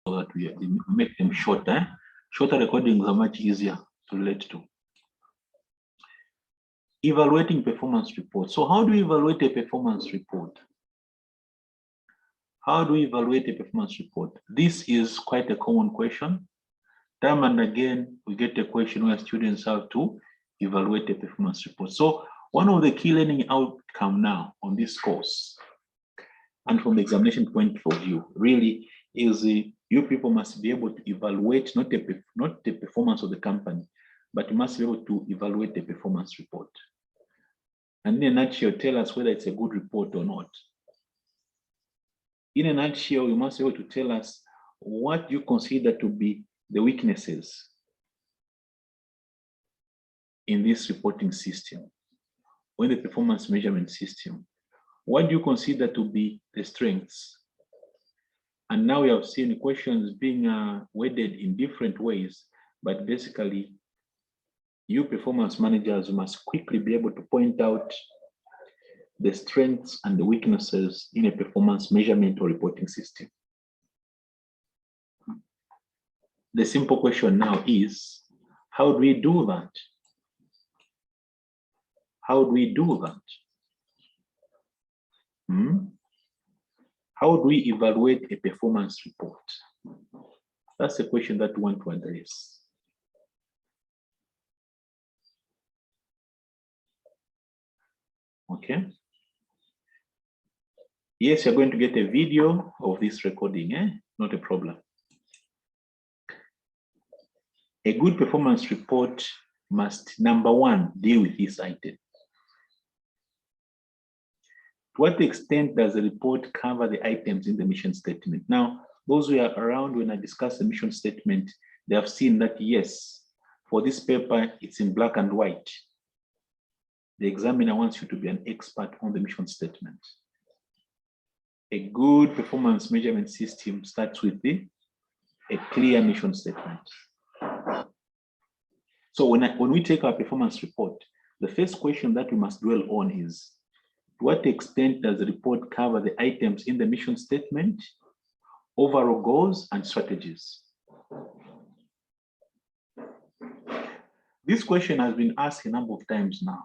so that we make them shorter. Shorter recordings are much easier to relate to. Evaluating performance report. So how do we evaluate a performance report? How do we evaluate a performance report? This is quite a common question. Time and again, we get a question where students have to evaluate a performance report. So one of the key learning outcome now on this course, and from the examination point of view, really is you people must be able to evaluate not the performance of the company, but you must be able to evaluate the performance report. And in a nutshell, tell us whether it's a good report or not. In a nutshell, you must be able to tell us what you consider to be the weaknesses in this reporting system, or in the performance measurement system. What do you consider to be the strengths? And now we have seen questions being worded in different ways, but basically, you performance managers must quickly be able to point out the strengths and the weaknesses in a performance measurement or reporting system. The simple question now is, how do we do that? How do we do that? How do we evaluate a performance report? That's a question that we want to address. Okay. Yes, you're going to get a video of this recording, Not a problem. A good performance report must, number one, deal with this item. To what extent does the report cover the items in the mission statement? Now, those who are around when I discuss the mission statement, they have seen that, yes, for this paper, it's in black and white. The examiner wants you to be an expert on the mission statement. A good performance measurement system starts with a clear mission statement. So when we take our performance report, the first question that we must dwell on is, to what extent does the report cover the items in the mission statement, overall goals, and strategies? This question has been asked a number of times now.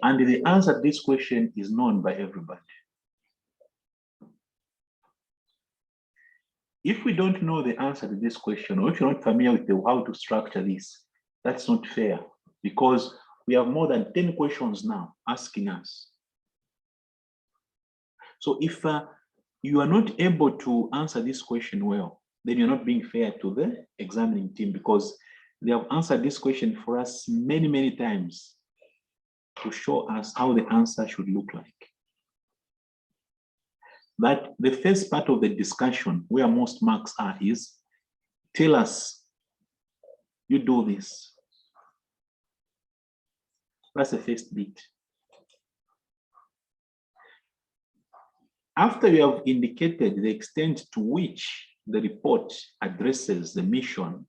And the answer to this question is known by everybody. If we don't know the answer to this question, or if you're not familiar with how to structure this, that's not fair, because we have more than 10 questions now asking us. So if you are not able to answer this question well, then you're not being fair to the examining team, because they have answered this question for us many, many times to show us how the answer should look like. But the first part of the discussion, where most marks are, is tell us, you do this. That's the first bit. After you have indicated the extent to which the report addresses the mission,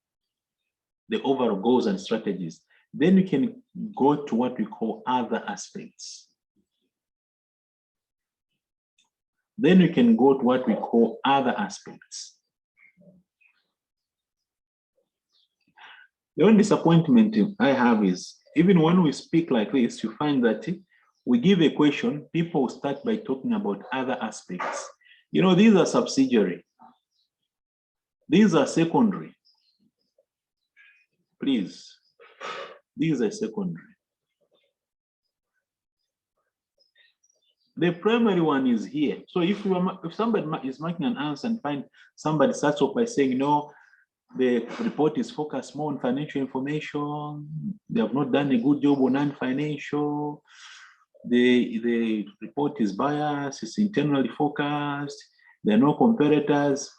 the overall goals and strategies, then we can go to what we call other aspects. Then we can go to what we call other aspects. The only disappointment I have is, even when we speak like this, you find that we give a question, people start by talking about other aspects. You know, these are subsidiary. These are secondary. Please, these are secondary. The primary one is here. So if somebody is making an answer and find somebody starts off by saying, no, the report is focused more on financial information, they have not done a good job on non-financial, the report is biased, it's internally focused, there are no comparators.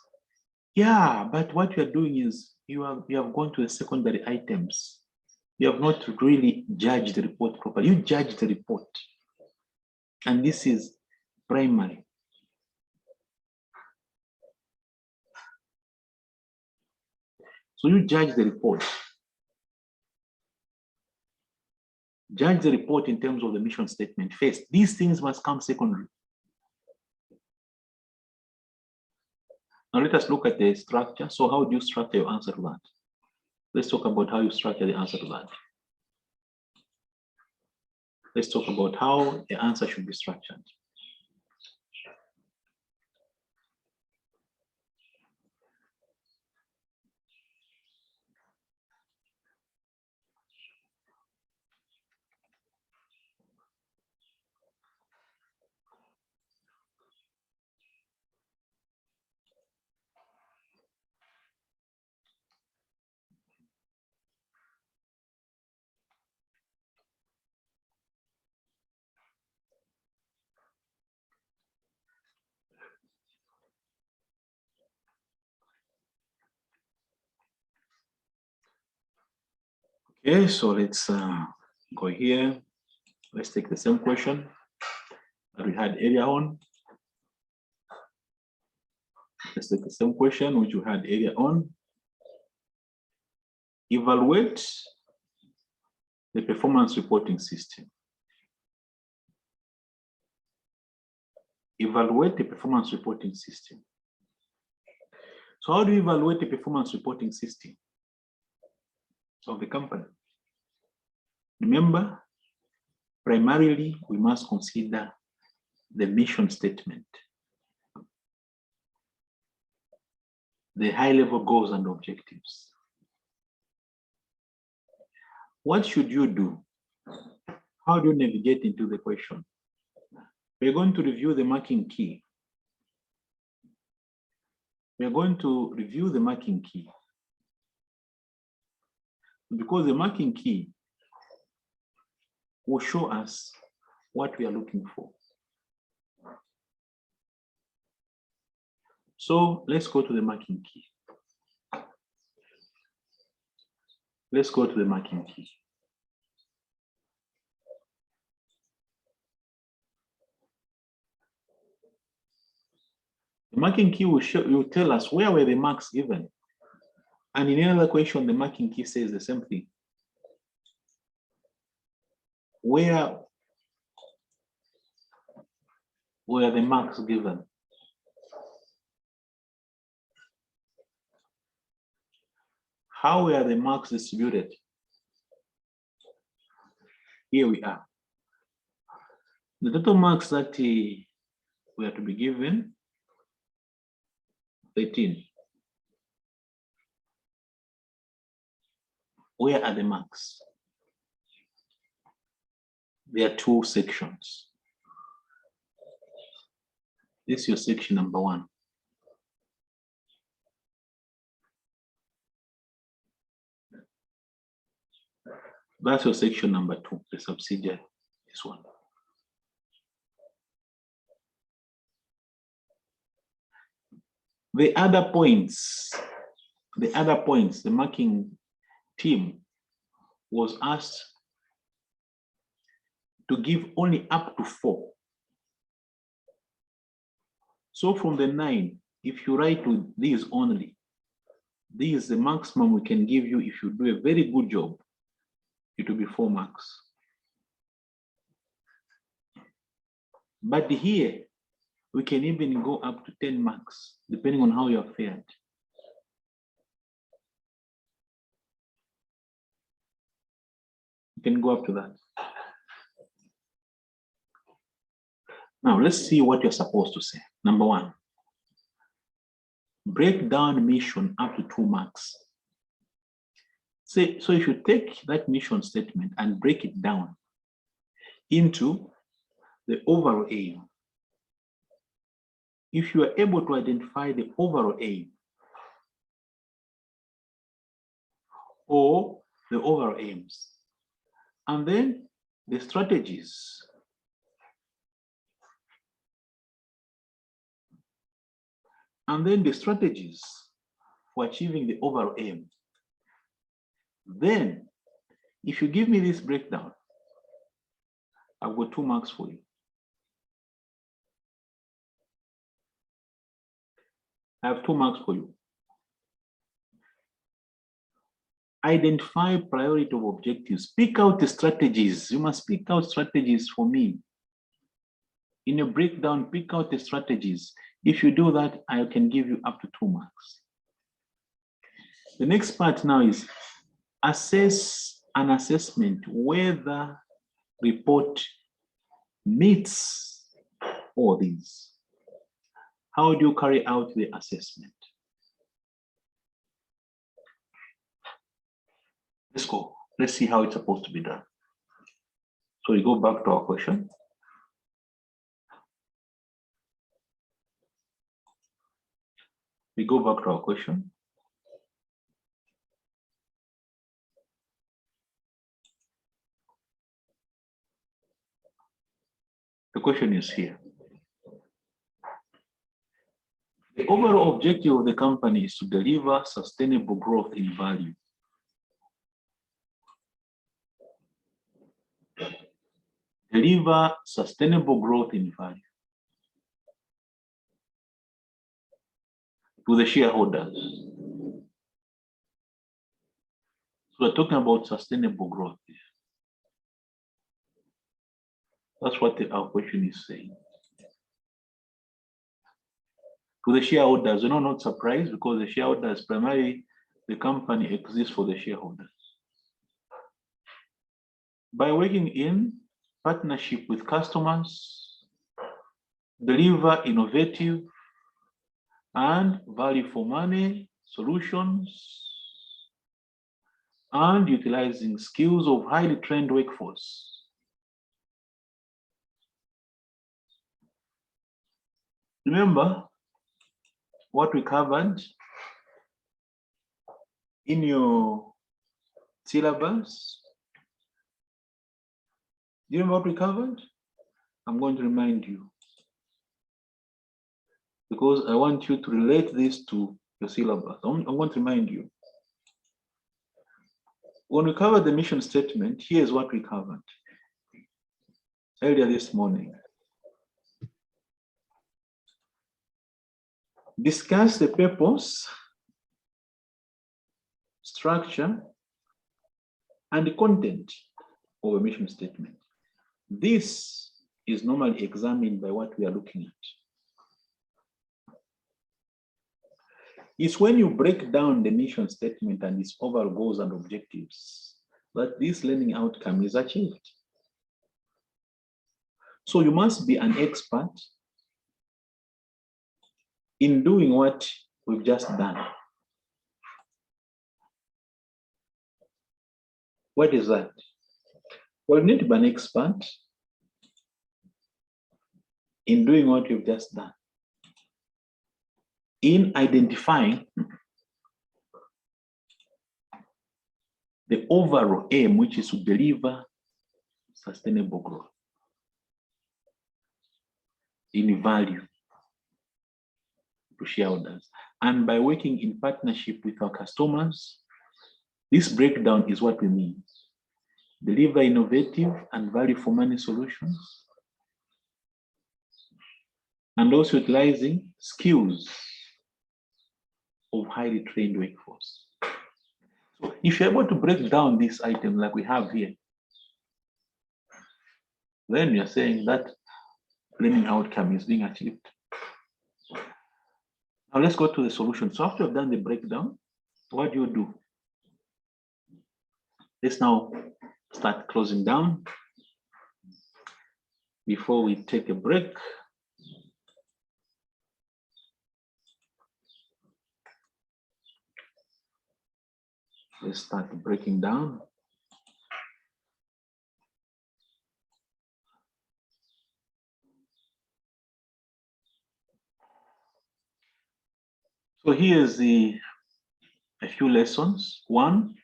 Yeah, but what you are doing is you have gone to the secondary items. You have not really judged the report properly. You judge the report. And this is primary. So you judge the report. Judge the report in terms of the mission statement first. These things must come secondary. Now let us look at the structure. So how do you structure your answer to that? Let's talk about how you structure the answer to that. Let's talk about how the answer should be structured. Okay, so let's go here. Let's take the same question that we had earlier on. Let's take the same question which we had earlier on. Evaluate the performance reporting system. Evaluate the performance reporting system. So how do you evaluate the performance reporting system of the company? Remember, primarily, we must consider the mission statement, the high-level goals and objectives. What should you do? How do you navigate into the question? We're going to review the marking key. We're going to review the marking key, because the marking key will show us what we are looking for. So let's go to the marking key. Let's go to the marking key. The marking key will tell us where were the marks given. And in another question, the marking key says the same thing. Where were the marks given? How were the marks distributed? Here we are. The total marks that were to be given, 13. Where are the marks? There are two sections. This is your section number 1. That's your section number 2, the subsidiary, this one. The other points, the marking team was asked to give only up to 4. So from the 9, if you write with these only, this is the maximum we can give you. If you do a very good job, it will be 4 marks. But here, we can even go up to 10 marks, depending on how you have fared. You can go up to that. Now, let's see what you're supposed to say. Number 1, break down mission up to 2 marks. So if you take that mission statement and break it down into the overall aim, if you are able to identify the overall aim or the overall aims, and then the strategies, for achieving the overall aim, then if you give me this breakdown, I've got 2 marks for you. I have 2 marks for you. Identify priority of objectives. Pick out the strategies. You must pick out strategies for me. In your breakdown, pick out the strategies. If you do that, I can give you up to 2 marks. The next part now is assess an assessment whether report meets all these. How do you carry out the assessment? Let's go. Let's see how it's supposed to be done. So we go back to our question. We go back to our question. The question is here. The overall objective of the company is to deliver sustainable growth in value. Deliver sustainable growth in value to the shareholders. So we're talking about sustainable growth. That's what our question is saying. To the shareholders, you're not surprised because the shareholders, primarily the company exists for the shareholders. By working in partnership with customers, deliver innovative and value for money solutions, and utilizing skills of highly trained workforce. Remember what we covered in your syllabus? Do you remember what we covered? I'm going to remind you because I want you to relate this to your syllabus. I'm going to remind you. When we covered the mission statement, here's what we covered earlier this morning. Discuss the purpose, structure, and the content of a mission statement. This is normally examined by what we are looking at. It's when you break down the mission statement and its overall goals and objectives that this learning outcome is achieved. So you must be an expert in doing what we've just done. What is that? Well, you need to be an expert in doing what you've just done, in identifying the overall aim, which is to deliver sustainable growth in value to shareholders. And by working in partnership with our customers, this breakdown is what we mean. Deliver innovative and value for money solutions, and also utilizing skills of highly trained workforce. So if you're able to break down this item like we have here, then you're saying that learning outcome is being achieved. Now let's go to the solution. So after you've done the breakdown, what do you do? Let's now start closing down before we take a break. Let's start breaking down. So here's a few lessons. One,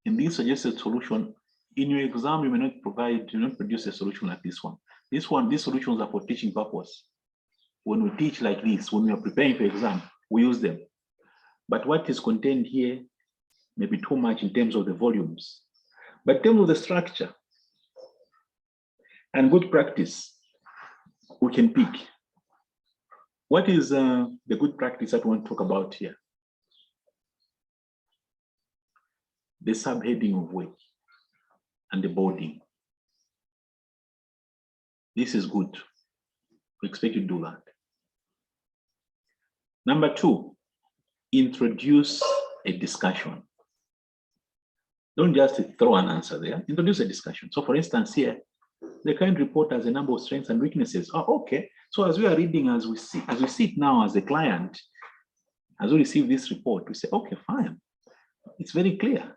in this suggested solution, in your exam, you may not produce a solution like this one. These solutions are for teaching purpose. When we teach like this, when we are preparing for exam, we use them. But what is contained here may be too much in terms of the volumes. But in terms of the structure and good practice, we can pick. What is the good practice that we want to talk about here? The subheading of work and the body. This is good. We expect you to do that. Number 2, introduce a discussion. Don't just throw an answer there, introduce a discussion. So for instance here, the current report has a number of strengths and weaknesses. Oh, okay. So as we are reading, as we sit now as a client, as we receive this report, we say, okay, fine. It's very clear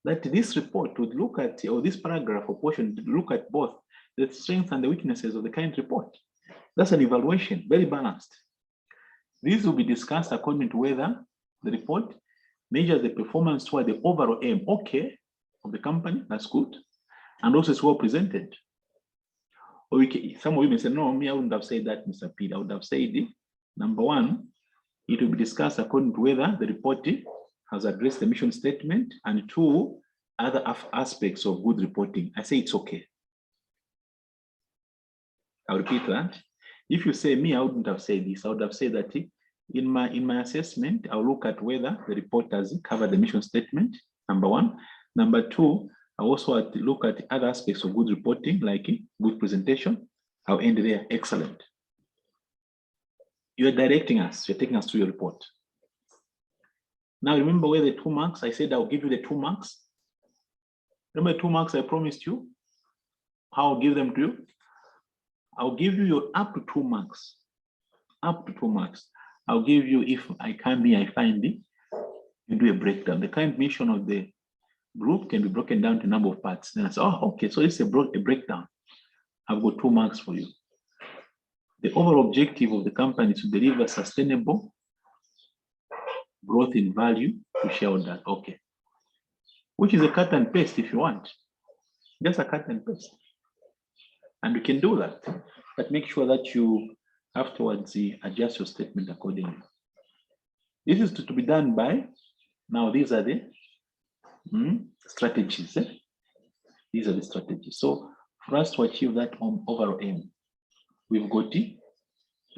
that this report would look at, or this paragraph or portion would look at both the strengths and the weaknesses of the current report. That's an evaluation, very balanced. These will be discussed according to whether the report measures the performance toward the overall aim, okay, of the company, that's good, and also it's well presented. Or some of you may say, no, me, I wouldn't have said that, Mr. Peter. I would have said, number 1, it will be discussed according to whether the report has addressed the mission statement, and 2, other aspects of good reporting. I say it's okay. I'll repeat that. If you say me, I wouldn't have said this. I would have said that in my assessment, I'll look at whether the report has covered the mission statement, number 1. Number 2, I also look at other aspects of good reporting, like good presentation. I'll end there. Excellent. You're directing us. You're taking us through your report. Now, remember where the 2 marks? I said I'll give you the 2 marks. Remember the 2 marks I promised you? How I'll give them to you? I'll give you your up to 2 marks. Up to 2 marks. I'll give you, if I come here, I find it, you do a breakdown. The current mission of the group can be broken down to a number of parts. Then I say, oh, okay, so it's a breakdown. I've got 2 marks for you. The overall objective of the company is to deliver sustainable growth in value to shareholders. Okay. Which is a cut and paste if you want. Just a cut and paste. And you can do that. But make sure that you afterwards adjust your statement accordingly. This is to be done by, now these are the strategies. These are the strategies. So for us to achieve that overall aim, we've got the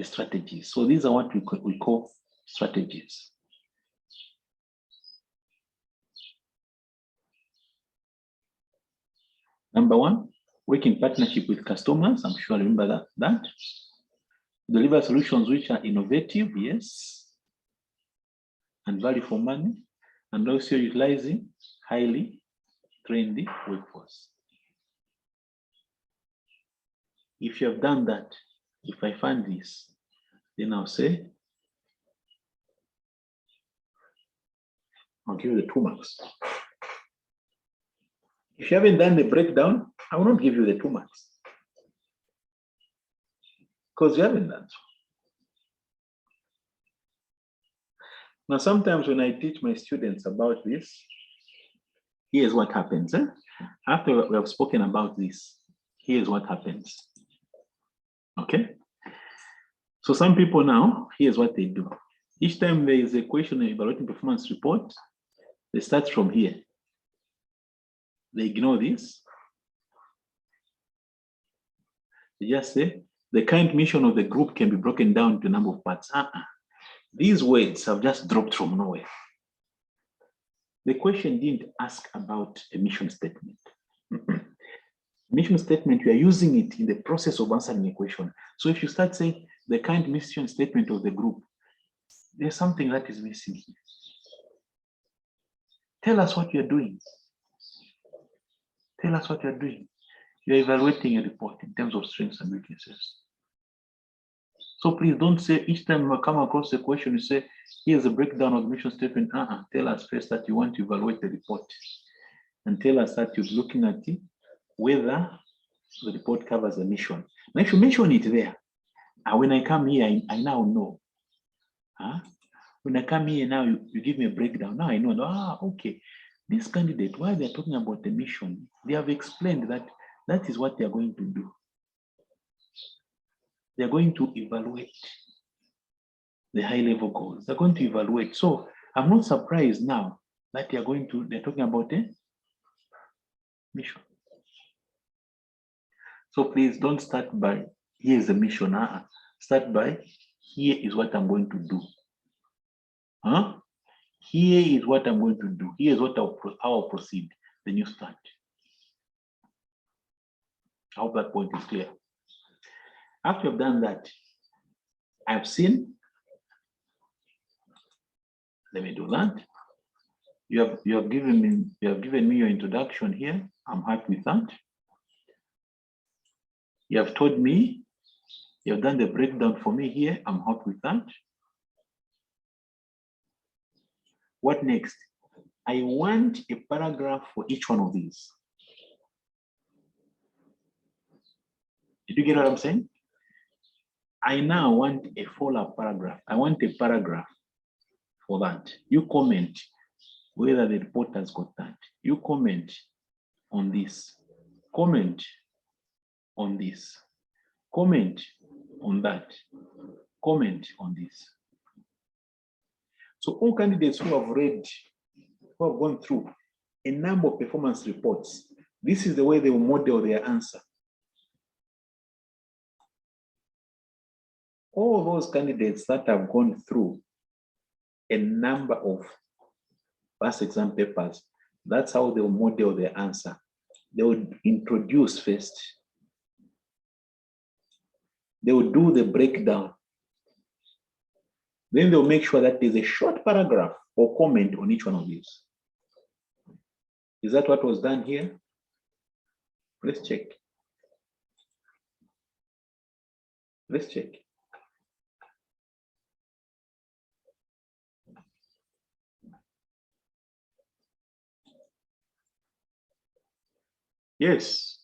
strategies. So these are what we call strategies. Number 1, work in partnership with customers. I'm sure I remember that. Deliver solutions which are innovative, yes, and value for money, and also utilizing highly trained workforce. If you have done that, if I find this, then I'll say, I'll give you the 2 marks. If you haven't done the breakdown, I will not give you the 2 marks. Because you haven't done so. Now, sometimes when I teach my students about this, here's what happens. After we have spoken about this, here's what happens. Okay? So some people now, here's what they do. Each time there is a question in evaluating performance report, they start from here. They ignore this. They just say, the current mission of the group can be broken down to a number of parts. These words have just dropped from nowhere. The question didn't ask about a mission statement. Mission statement, we are using it in the process of answering a question. So if you start saying the current mission statement of the group, there's something that is missing here. Tell us what you're doing. Tell us what you're doing. You're evaluating a report in terms of strengths and weaknesses. So please don't say each time you come across a question, you say, here's a breakdown of the mission statement. Tell us first that you want to evaluate the report. And tell us that you're looking at it, whether the report covers the mission. Now, if you mention it there, when I come here, I now know. When I come here now, you give me a breakdown. Now I know, okay. This candidate, while they're talking about the mission, they have explained that that is what they're going to do. They're going to evaluate the high-level goals. They're going to evaluate. So I'm not surprised now that they're talking about a mission. So please don't start by, here's the mission. Start by, here is what I'm going to do. Here is what I'm going to do. Here's how I'll proceed. Then you start. I hope that point is clear. After you've done that, I've seen Let me do that. You have given me your introduction here. I'm happy with that. You have told me, you have done the breakdown for me here. I'm happy with that. What next? I want a paragraph for each one of these. Did you get what I'm saying? I now want a follow-up paragraph. I want a paragraph for that. You comment whether the report has got that. You comment on this. Comment on this. Comment on that. Comment on this. So all candidates who have read, who have gone through a number of performance reports, this is the way they will model their answer. All those candidates that have gone through a number of past exam papers, that's how they will model their answer. They would introduce first. They will do the breakdown. Then they'll make sure that there's a short paragraph or comment on each one of these. Is that what was done here? Let's check. Let's check. Yes.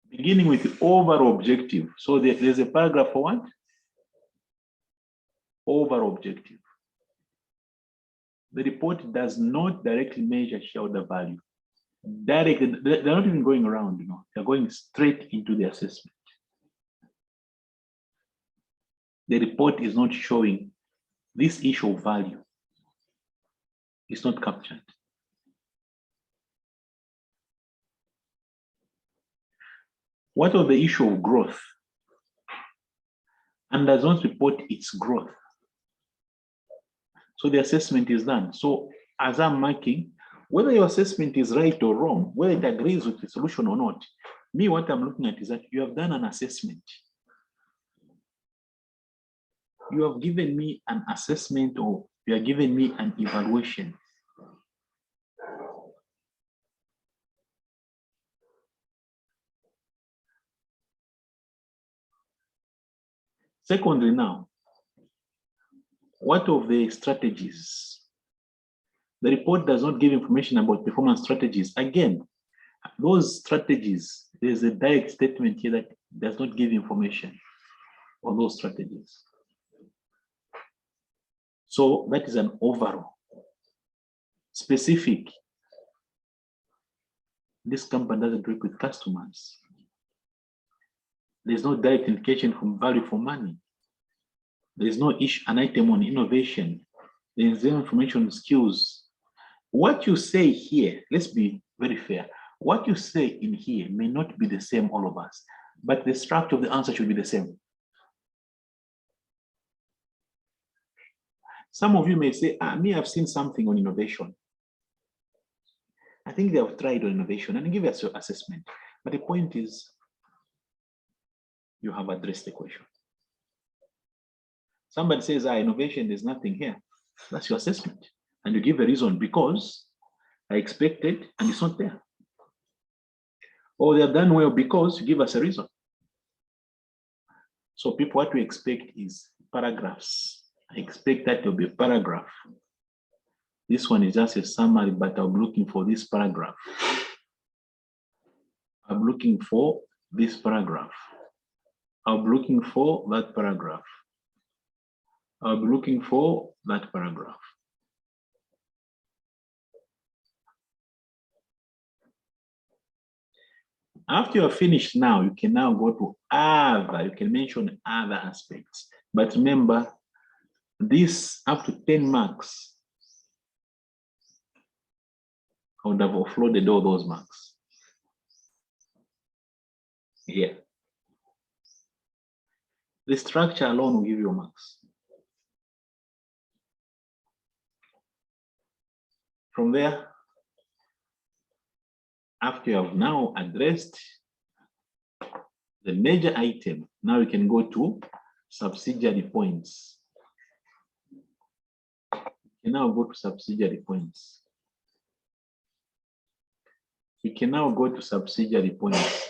Beginning with the overall objective. So there's a paragraph for what? Overall objective. The report does not directly measure shareholder value. Directly, they're not even going around, you know, they're going straight into the assessment. The report is not showing this issue of value. It's not captured. What of the issue of growth? And does not report its growth. So the assessment is done. So as I'm marking, whether your assessment is right or wrong, whether it agrees with the solution or not, me, what I'm looking at is that you have done an assessment. You have given me an assessment, or you are giving me an evaluation. Secondly, now, what of the strategies? The report does not give information about performance strategies. Again, those strategies, there's a direct statement here that does not give information on those strategies. So that is an overall. Specific. This company doesn't work with customers. There's no direct indication from value for money. There's no an item on innovation. There's no information on skills. What you say here, let's be very fair. What you say in here may not be the same, all of us, but the structure of the answer should be the same. Some of you may say, me, I've seen something on innovation. I think they have tried on innovation and give us your assessment. But the point is, you have addressed the question. Somebody says, innovation, there's nothing here. That's your assessment. And you give a reason, because I expected and it's not there. Or they have done well because you give us a reason. So people, what we expect is paragraphs. I expect that there'll be a paragraph. This one is just a summary, but I'm looking for this paragraph. I'm looking for this paragraph. I'm looking for that paragraph. I'm looking for that paragraph. After you're finished now, you can now go to other, you can mention other aspects. But remember, this up to 10 marks, I would have offloaded all those marks. Here. The structure alone will give you marks. From there, after you have now addressed the major item. Now we can go to subsidiary points. We can now go to subsidiary points. We can now go to subsidiary points.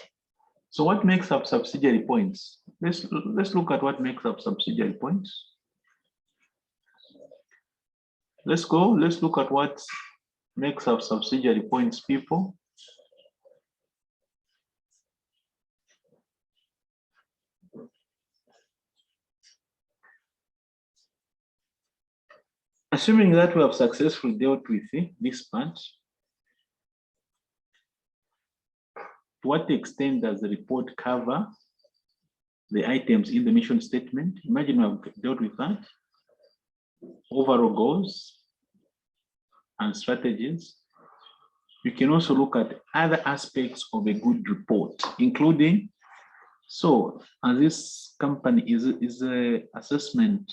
So what makes up subsidiary points? Let's look at what makes up subsidiary points. Let's look at what makes up subsidiary points, people. Assuming that we have successfully dealt with this part, to what extent does the report cover the items in the mission statement? Imagine we have dealt with that. Overall goals and strategies. You can also look at other aspects of a good report, including, so as this company is a assessment,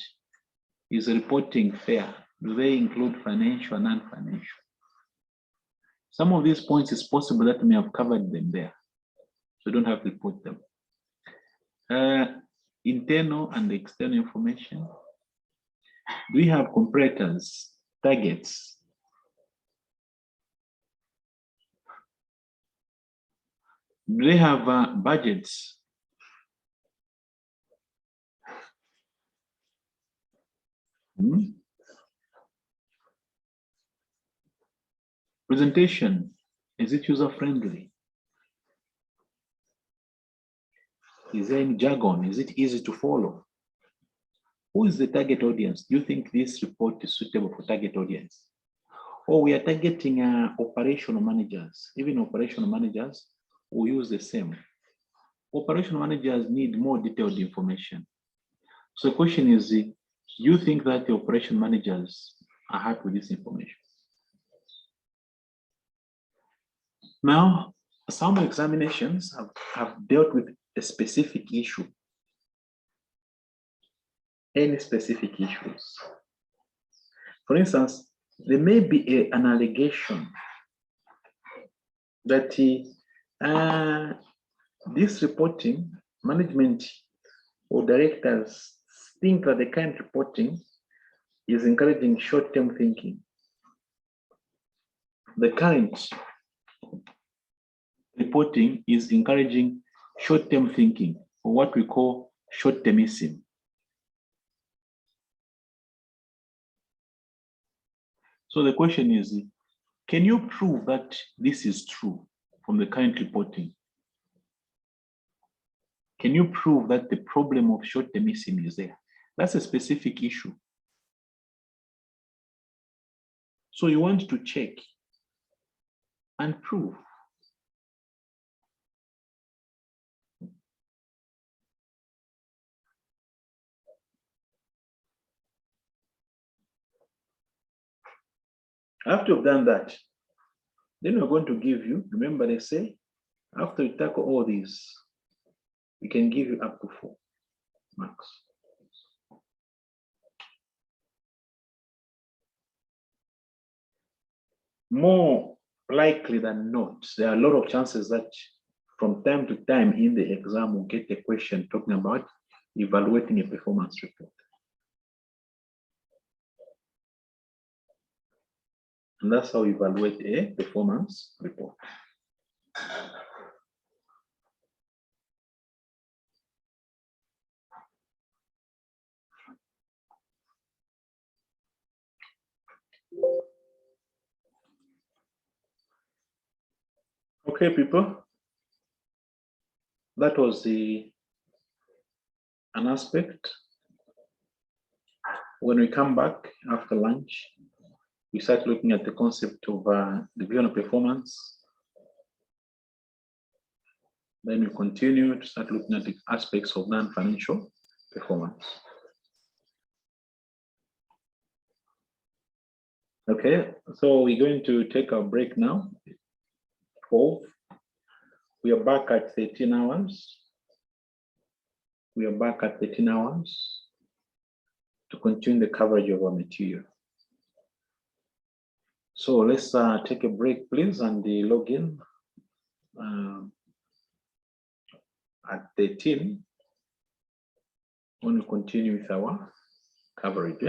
is a reporting fair, do they include financial and non-financial? Some of these points is possible that we may have covered them there, so don't have to report them. Internal and external information. Do we have comparators, targets? Do they have budgets? Presentation, is it user-friendly? Is there any jargon? Is it easy to follow? Who is the target audience? Do you think this report is suitable for target audience? Or we are targeting operational managers. Even operational managers will use the same. Operational managers need more detailed information. So the question is, do you think that the operation managers are happy with this information? Now, some examinations have dealt with a specific issue. Any specific issues. For instance, there may be an allegation that this reporting, management or directors think that the current reporting is encouraging short-term thinking. The current reporting is encouraging short-term thinking, or what we call short-termism. So the question is, can you prove that this is true from the current reporting? Can you prove that the problem of short-termism is there? That's a specific issue. So you want to check and prove. After you've done that, then we're going to give you, remember they say, after you tackle all these, we can give you up to 4 marks. More likely than not, there are a lot of chances that from time to time in the exam we'll get a question talking about evaluating a performance report. And that's how we evaluate a performance report. Okay, people. That was an aspect. When we come back after lunch, we start looking at the concept of review on performance. Then we continue to start looking at the aspects of non-financial performance. Okay, so we're going to take a break now. 12. We are back at 13 hours. We are back at 13 hours to continue the coverage of our material. So let's take a break, please, and log in. at 13 when we continue with our coverage.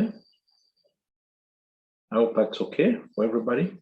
I hope that's okay for everybody.